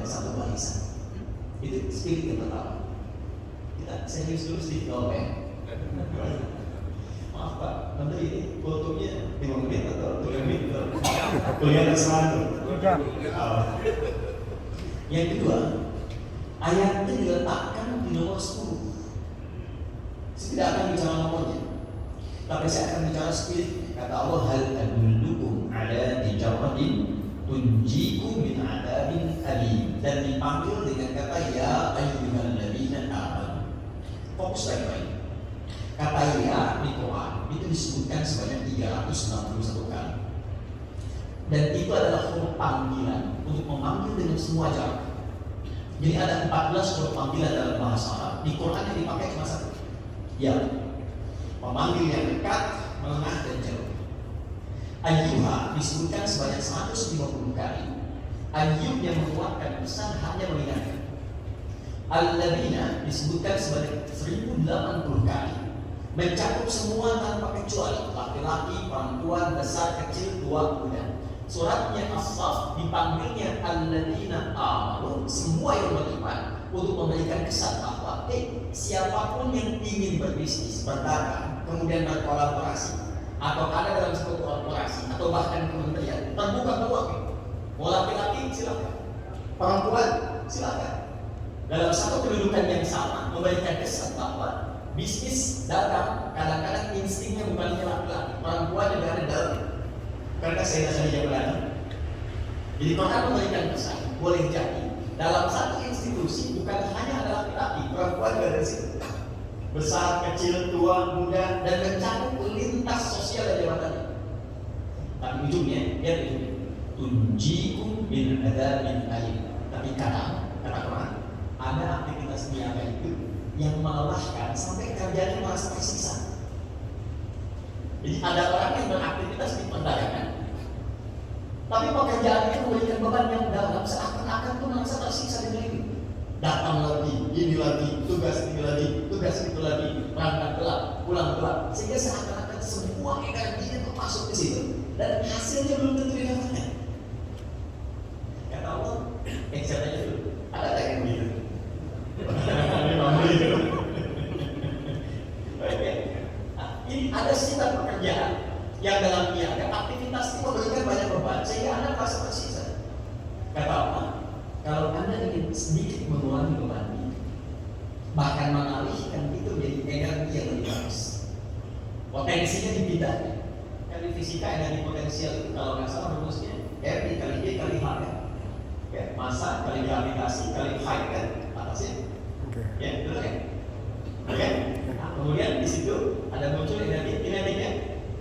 satu barisan. Itu spirit yang pertama. Kita serius dulu sedikit ya. Maaf Pak, nanti ini fotonya 5 menit atau 2 menit atau kuliah terserah. Yang kedua, ayatnya diletakkan di nomor 10. Saya tidak akan bicara nomornya, tapi saya akan bicara spirit. Kata Allah, hal adullukum ala tijaratin tunjikum min adabin alim, dan dipanggil dengan kata ya ayyuhalladzina amanu. Fokus baik-baik. Kata ya di Quran itu disebutkan sebanyak 361 kali. Dan itu adalah huruf panggilan untuk memanggil dengan semua jarak. Jadi ada 14 huruf panggilan dalam bahasa Arab. Di Quran yang dipakai cuma satu. Ya, memanggil yang dekat, menengah, dan jauh. Ayyuha disebutkan sebanyak 150 kali. Ayyub yang menguatkan pesan hanya mengingatkan. Alladzina disebutkan sebanyak 1080 kali. Mencakup semua tanpa kecuali, laki-laki, perempuan, besar, kecil, tua, muda. Suratnya As-Saff dipanggilnya alladzina amanu, semua yang beriman, untuk memberikan kesan bahwa siapapun yang ingin berbisnis, berdagang, kemudian berkolaborasi, atau ada dalam sebuah kolaborasi, atau bahkan kementerian, terbuka peluang. Mau laki-laki silakan, perempuan silakan. Dalam satu kedudukan yang sama, memberikan kesan bahwa bisnis, dagang, kadang-kadang instingnya bukan laki-laki, perempuan juga ada dalam. Karena saya tadi yang berani. Jadi Quran memberikan pesan, boleh jadi dalam satu institusi bukan hanya ada laki-laki, perempuan juga ada di situ. Besar, kecil, tua, muda, dan mencakup lintas sosial dan jabatan. Tapi ujungnya, lihat ujungnya, tunjikum min adzabin alim. Tapi kata Quran, ada aktivitas niaga itu yang melelahkan sampai kerjanya merasa tersiksa. Jadi ada orang yang beraktivitas di perdagangan, tapi pekerjaannya memberikan beban yang dalam, seakan-akan tuh merasa tersiksa dengan itu. Datang lagi, ini lagi, tugas ini lagi, tugas itu lagi, berangkat gelap, pulang gelap, sehingga seakan-akan semua energinya tuh masuk ke situ, dan hasilnya belum tentu didapatkan. Kata Allah, siapa aja dulu, ada tak yang begitu? Ini ada sekitar pekerjaan yang dalam niaga aktivitas itu memberikan banyak beban sehingga Anda merasa tersisa. Kata Allah, kalau Anda ingin sedikit mengurangi beban ini, bahkan mengalihkan itu menjadi energi yang lebih bagus, potensinya dipindahkan. Kan di fisika energi potensial itu kalau nggak salah rumusnya R dikali E kali H ya, massa kali gravitasi kali height kan atasnya. Ya, betul kan? Oke. Nah, kemudian di situ ada muncul energi kinetiknya.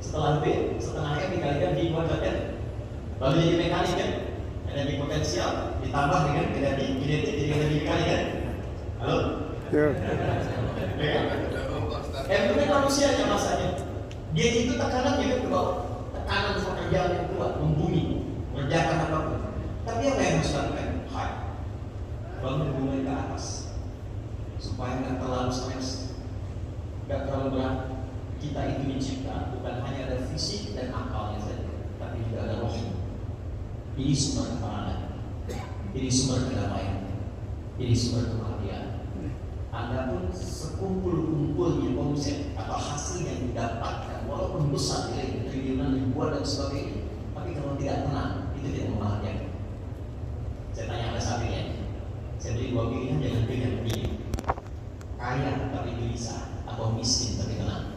Setelah V, setengah M dikalikan V kuadrat kan? Lalu jadi mekanik kan? Energi potensial ditambah dengan energi kinetik jadi energi mekanik kan? Halo? Ya. M itu kan manusianya masanya. Dia itu tekanan juga ke bawah. Tekanan pekerjaan yang kuat, membumi, mengerjakan apapun. Tapi apa yang harus dilakukan? High. Bangun mulai ke atas. Supaya nggak terlalu stres, nggak terlalu berat. Kita itu dicipta bukan hanya ada fisik dan akalnya saja, tapi juga ada roh. Ini sumber ketenangan, ini sumber kedamaian, ini sumber kebahagiaan. Anda pun sekumpul-kumpulnya konsep atau hasil yang didapatkan, walaupun besar nilai triliunan ribuan dan sebagainya, tapi kalau tidak tenang, itu tidak membahagiakan. Saya tanya Anda saat ini, saya beri 2 pilihan, jangan pilih yang begini. Kaya tapi gelisah atau miskin tapi tenang.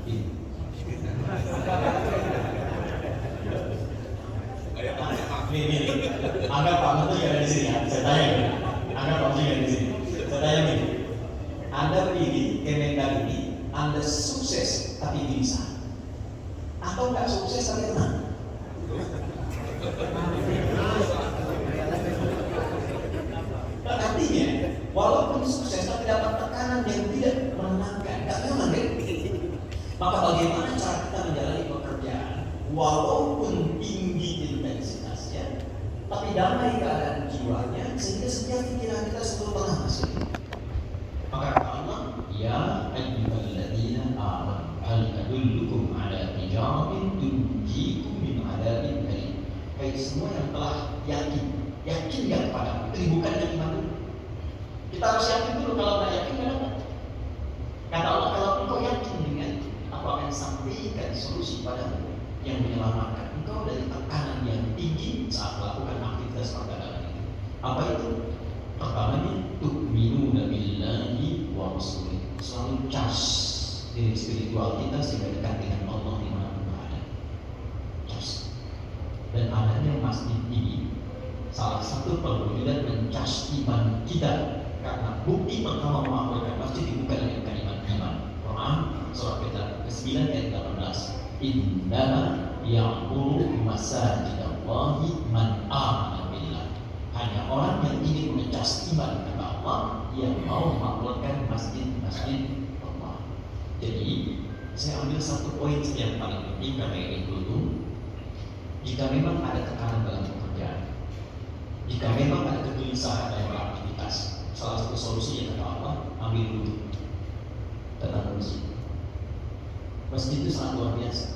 Ini anggap Pak Menteri ada di sini ya. Saya tanya ini. Anggap Pak Menteri ada di sini. Saya tanya ini. Anda pilih Kemendagri, Anda sukses tapi gelisah, atau nggak sukses tapi tenang? Artinya, walaupun sukses tapi dapat tekanan yang tidak menenangkan, nggak nyaman kan? Maka bagaimana cara kita menjalani pekerjaan, walaupun tinggi intensitasnya, tapi damai keadaan jiwanya, sehingga setiap pikiran kita selalu tenang hasilnya. Maka kata Allah, ya ayyuhalladzina amanu hal adullukum ala tijaratin tunjikum min adzabin alim. Hai semua yang telah yakin yang kepada itu bukan yang iman Kita harus yakin dulu, kalau nggak yakin nggak dapat. Kata Allah, kalau engkau yakin dengan aku akan sampaikan solusi padamu yang menyelamatkan engkau dari tekanan yang tinggi saat melakukan aktivitas perdagangan itu. Apa itu? Pertamanya, tu'minuna billahi wa rasulih. Selalu charge diri spiritual kita sehingga dekat dengan Allah dimanapun berada. Charge. Dan adanya masjid ini salah satu perwujudan mencas iman kita, karena bukti pertama mengamalkan masjid dibuka dengan kalimat iman. Quran surah ke-9 ayat 18. Innama ya'muru masajidallahi man amana billah. Hanya orang yang ingin mencas iman kepada Allah yang mau memakmurkan masjid-masjid Allah. Jadi saya ambil satu poin yang paling penting karena ini dulu. Jika memang ada tekanan dalam pekerjaan, jika memang ada kegelisahan dalam beraktivitas, salah satu solusinya kata Allah, ambil dulu datang masjid. Masjid itu sangat luar biasa.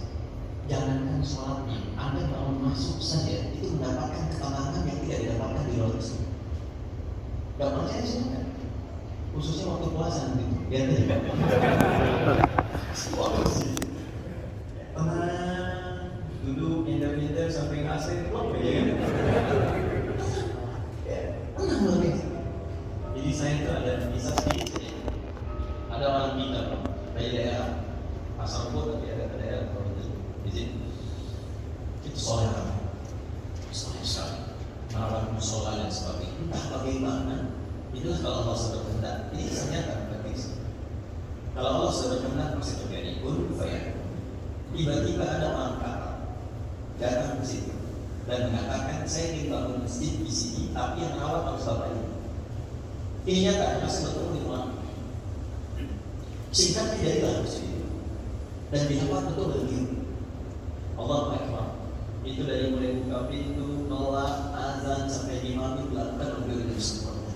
Jangankan sholatnya, Anda mau masuk saja itu mendapatkan ketenangan yang tidak didapatkan di luar masjid. Gak percaya silakan, khususnya waktu puasa nanti. Biar tidak. Duduk nyender-nyender sampai ngasih klop aja kan. Tenang luar biasa. Jadi saya itu ada kisah sedikit saja. Ada orang kita dari daerah Pasar Rumput, tapi ada daerah di sini. Itu soleh sekali, merawat musola dan sebagainya. Entah bagaimana, itu kalau Allah sudah berkehendak. Ini ternyata berarti kalau Allah sudah berkehendak pasti terjadi. Tiba-tiba ada orang kata datang ke situ dan mengatakan, saya ingin bangun masjid di sini, tapi yang rawat harus bapak ini. Ini nyata, masih betul di mana? Singkat jadilah masjid itu dan dirawat betul begitu. Allahu Akbar. Itu dari mulai buka pintu, nolak, azan sampai imam itu dilakukan lebih dari sempurna.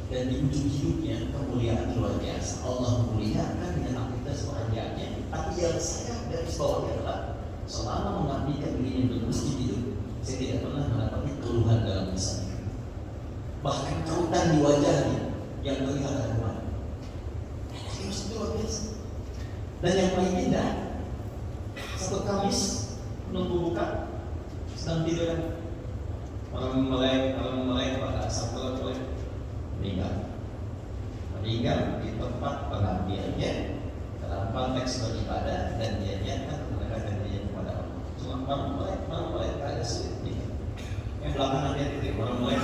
Dan di ujung hidupnya kemuliaan luar biasa. Allah memuliakan dengan aktivitas pekerjaannya. Tapi yang saya garis bawahnya adalah selama mengabdikan dirinya di masjid itu, saya tidak pernah mendapati keluhan dalam lisannya. Bahkan kerutan di wajahnya yang terlihat dari mana. Itu luar biasa. Dan yang paling indah, satu Kamis nunggu buka, sedang tidur kan, malam melek pada asal melek meninggal di tempat pengabdiannya dalam konteks beribadah, dan dia nyatakan mendekatkan dirinya kepada Allah. Cuma malam melek ada sulit nih. Yang belakangan dia itu malam melek.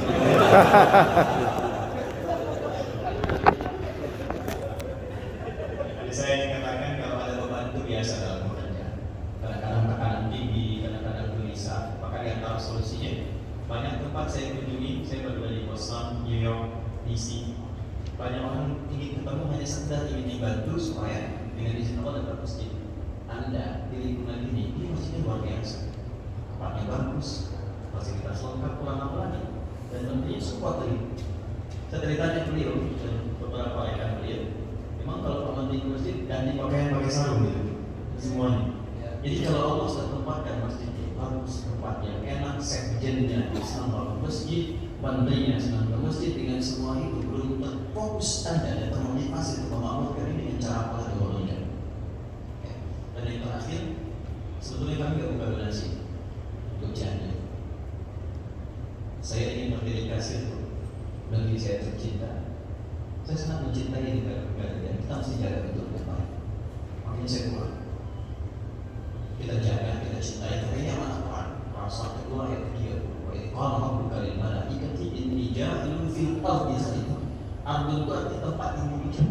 Jadi saya ingin katakan kalau ada beban itu biasa dalam bekerja. Kadang-kadang tekanan tinggi, kadang-kadang gelisah. Maka di antara solusinya, banyak tempat saya kunjungi, saya berdua di Boston, New York, DC. Banyak orang ingin ketemu hanya sekedar ingin dibantu supaya dengan izin Allah dapat masjid. Anda di lingkungan ini masjidnya luar biasa. Tempatnya bagus, fasilitas lengkap, kurang apa lagi, dan tentunya support tadi. Saya ceritanya beliau dan beberapa rekan beliau, memang kalau Pak Menteri ke masjid ganti pakaian pakai sarung gitu, semuanya. Jadi kalau Allah sudah tempatkan masjid yang bagus, tempat yang enak, sekjennya senang bangun masjid, menterinya senang ke masjid, dengan semua itu belum terfokus Anda dan termotivasi untuk memakmurkan ini dengan cara apa dahulunya. Dan yang terakhir, sebetulnya kami tidak buka donasi untuk janda. Saya ingin berdedikasi untuk negeri saya tercinta. Saya sangat mencintai negara dan kita mesti jaga betul dengan baik. Makanya saya keluar. Kita jaga, kita cintai. Tapi ini amanah Quran. Pasal kedua ayat 30. Wa qala rabbuka lil malaikati inni ja'ilun fil ardi khalifah. Ardun itu artinya tempat yang dipijak.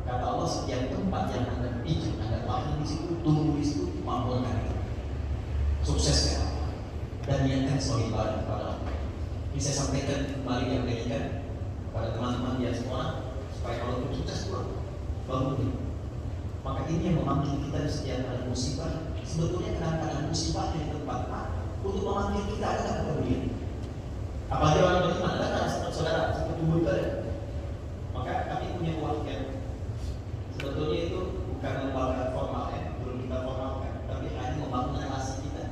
Kata Allah, setiap tempat yang Anda pijak, Anda lahir di situ, tumbuh di situ, makmurkan itu. Sukses ya. Dan niatkan sebagai ibadah kepada Allah. Ini saya sampaikan kembali yang berikan kepada teman-teman dia semua, supaya kalau sukses pulang bangun. Maka ini yang memanggil kita setiap ada musibah. Sebetulnya kadang-kadang musibah di tempat untuk memanggil kita ada kepedulian. Apalagi orang beriman, ada saudara satu tubuh itu ada. Maka kami punya wakil. Sebetulnya itu bukan lembaga formal ya, belum kita formalkan, tapi hanya membangun relasi kita.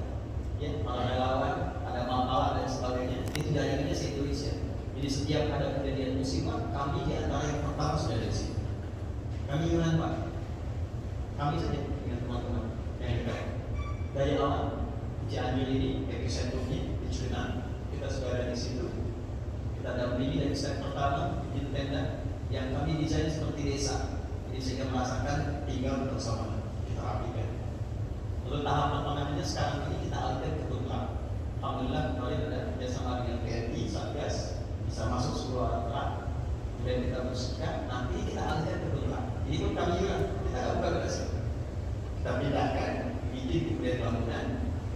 Ya, para relawan, ada mampalah dan sebagainya. Itu jaringannya saya tulis ya. Jadi setiap yang ada kejadian musibah, kami di antara yang pertama sudah dari sini. Kami Yunan Pak, kami saja dengan teman-teman yang dekat. Dari awal Cianjur ini epicentrumnya di Cugenang, kita sudah ada di situ. Kita dampingi dari step pertama di tenda yang kami desain seperti desa, jadi sehingga merasakan tinggal bersama. Kita rapikan. Lalu tahap pertamanya sekarang ini kita alihkan ke Tuntang. Alhamdulillah kemarin ada kerjasama dengan TNI, Satgas, bisa masuk 10 orang truk, kemudian kita bersihkan, nanti kita alihkan ke Tuntang. Jadi pun kami juga, kita nggak buka berhasil. Kita pindahkan, bikin kemudian bangunan.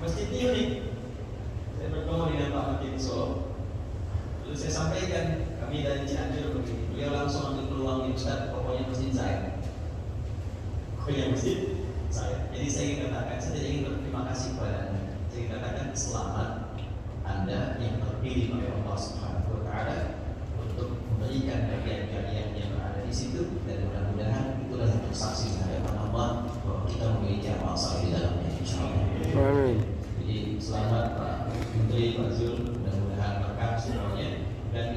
Masjid ini unik. Saya bertemu dengan Pak Hakim Solo. Lalu saya sampaikan, kami dari Cianjur begini. Beliau langsung ambil peluang di Ustaz, pokoknya masjid saya. Pokoknya masjid saya. Jadi saya ingin katakan, saya tidak ingin berterima kasih kepada Anda. Saya ingin katakan selamat Anda yang terpilih oleh Allah Subhanahu Wa Taala untuk memberikan bagian-bagian yang berada di situ, dan mudah-mudahan itulah yang bersaksi di hadapan Allah bahwa kita memiliki amal saleh di dalamnya. Insyaallah. Amin. Jadi selamat Pak Menteri, Pak Zul, mudah-mudahan berkah semuanya dan